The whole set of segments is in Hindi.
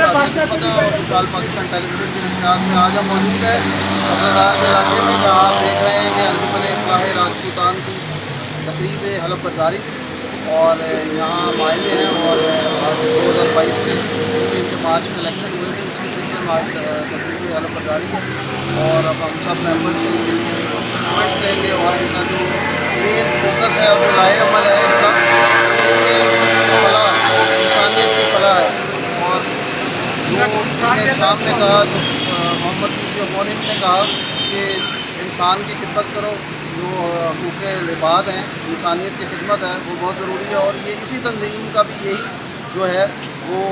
पता और खुशहाल पाकिस्तान टेलीविज़न की नशरियात में आज हम मौजूद है अब्दुल्लाह के इलाके में, जहाँ आप देख रहे हैं कि अंजुमन इस्लाह राजपूतान की तकरीब हलफ बर्दारी और यहाँ हम आए हुए हैं। और 2022 के इनके मार्च में इलेक्शन हुए थे, उसके सिलसिले में आज तकरीब हलफ बर्दारी है। और अब हम सब मेम्बर्स से इनके कमेंट्स लेंगे और इनका जो मेन फोकस है और जो लाए अमल है इनका फलाह, इंसानियत की फलाह है। और जो इस्लाम ने कहा, जो मोहम्मद जो मौलिम ने कहा कि इंसान की खिदमत करो, जो हकूक़ इबाद हैं, इंसानियत की खिदमत है, वो बहुत ज़रूरी है। और ये इसी तंजीम का भी यही जो है वो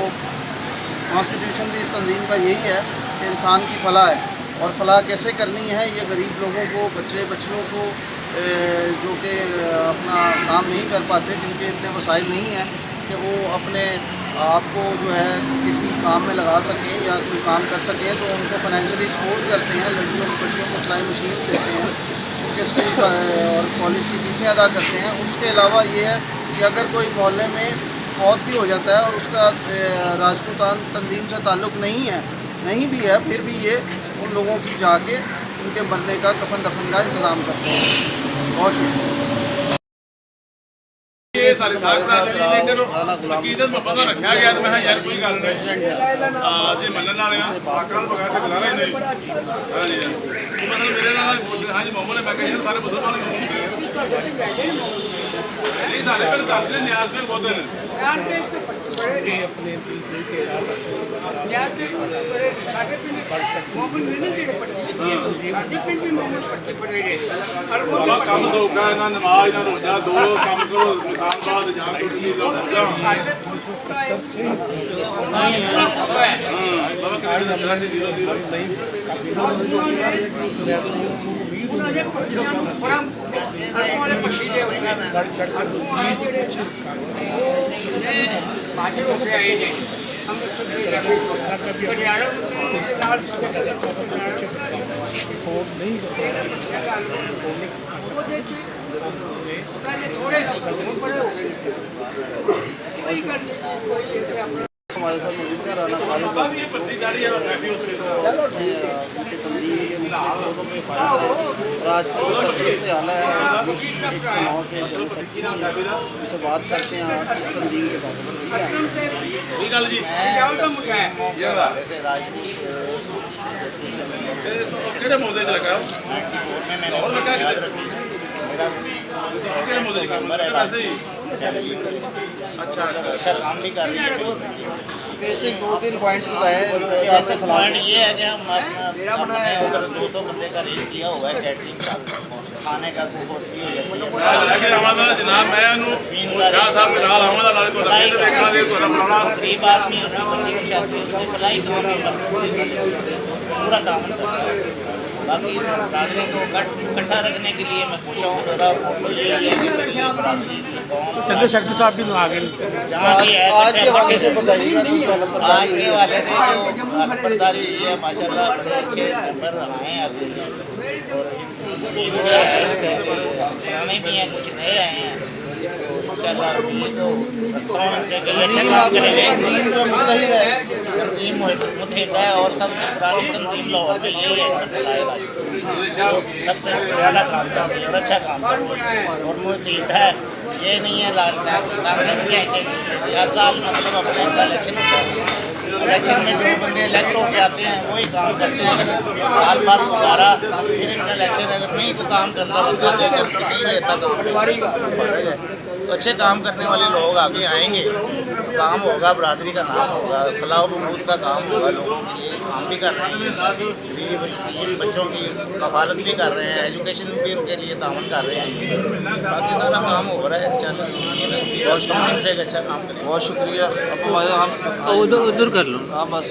कॉन्स्टिट्यूशन भी इस तंजीम का यही है कि इंसान की फलाह है। और फलाह कैसे करनी है, ये गरीब लोगों को, बच्चे बच्चियों को जो कि अपना काम नहीं कर पाते, जिनके इतने वसाइल नहीं हैं कि वो अपने आप को जो है किसी काम में लगा सकें या कोई काम कर सकें, तो उनको फाइनेंशियली सपोर्ट करते हैं। लड़कियों बच्चियों को सिलाई मशीन देते हैं, उनके स्कूल का और कॉलेज की फीसें अदा करते हैं। उसके अलावा ये है कि अगर कोई मोहल्ले में फौत भी हो जाता है और उसका राजपूतान तंजीम से ताल्लुक़ नहीं भी है, फिर भी ये उन लोगों की जाके उनके मरने का कफन दफन का इंतज़ाम करते हैं। बहुत शुक्रिया। ये सारे अकीदत में पता रखा गया तो मैं यार कोई गल नहीं हां जी मनन वाले हैं कल बगैर ते गुजारा ही नहीं। हां जी मतलब मेरे नाल पूछ हां जी मोहम्मद ने मैं कहा यार सारे मुसलमान नहीं सारे पर दाखिल न्याज में बहुत हैं न्याज में तो बड़े अपने दिल के साथ न्याज में बड़े सारे पिंड मोहम्मद नहीं के पट्टी ये तो सारे पिंड में मोहम्मद पट्टी पड़े हैं और वो काम तो का ना नमाज ना रोजा दो काम करो मिसाल बाद जान टूटी लोग बाबा कभी अंदर से जीरो नहीं उन्होंने फरम वाले पट्टी दे बढ़ चढ़ कर बाकी हो गया ये हम हमारे साथ मौजूद है राना खालिद उनके तंजीम के मुख्तलिफ पे फायदा है। और आज का सरपरस्त आला है उसी 109 के जनरल सेक्रेटरी, उनसे बात करते हैं इस तंजीम के बारे में। अच्छा अच्छा काम भी कर रही है। बेसिक 2-3 पॉइंट्स बताए। ऐसे पॉइंट ये है कि हम अपने अगर 200 बंदे का रेट किया हुआ है कैटरिंग का, खाने का कुछ होती है जनाब मैं गरीब आदमी उसकी बच्ची को शादी उसकी फलाई काम पूरा काम करता है। बाकी राजनी को इकट्ठा रखने के लिए मैं पूछा हूँ मेरा मोटो ये है कि चंद्रशेखर साहब भी आ गए आज के वाले से बताइएगा। आज के वाले से जो हलफबर्दारी हुई है माशाल्लाह बड़े अच्छे मेंबर आए हैं अभी और पुराने भी हैं कुछ नए आए हैं। इंशाल्लाह उम्मीद तो अच्छा काम करेंगे। तंजीम मुतहिद है और सबसे पुरानी तंजीम लाहौर में यही है, सबसे ज़्यादा काम कर रही है और अच्छा काम कर रही है और मुतहिद है। ये नहीं है कांग्रेस क्या कि हर साल मतलब अपने इनका इलेक्शन होता है, इलेक्शन में जो बंदे इलेक्ट होकर आते हैं वही काम करते हैं। अगर साल बाद दोबारा फिर इनका इलेक्शन अगर नहीं कोई काम करता बंदा दिलचस्पी नहीं लेता काम में फर्क है। तो अच्छे काम करने वाले लोग आगे आएंगे, काम होगा, बरादरी का नाम होगा, फलाह बहबूद का काम होगा, लोगों के लिए काम भी कर रहे हैं, गरीब इन बच्चों की कफालत भी कर रहे हैं, एजुकेशन भी उनके लिए तामन कर रहे हैं। बाकी सारा काम हो रहा है। चल बहुत शुक्रिया से अच्छा काम करें। बहुत शुक्रिया। अब हमारे हम उधर कर लो। हाँ बस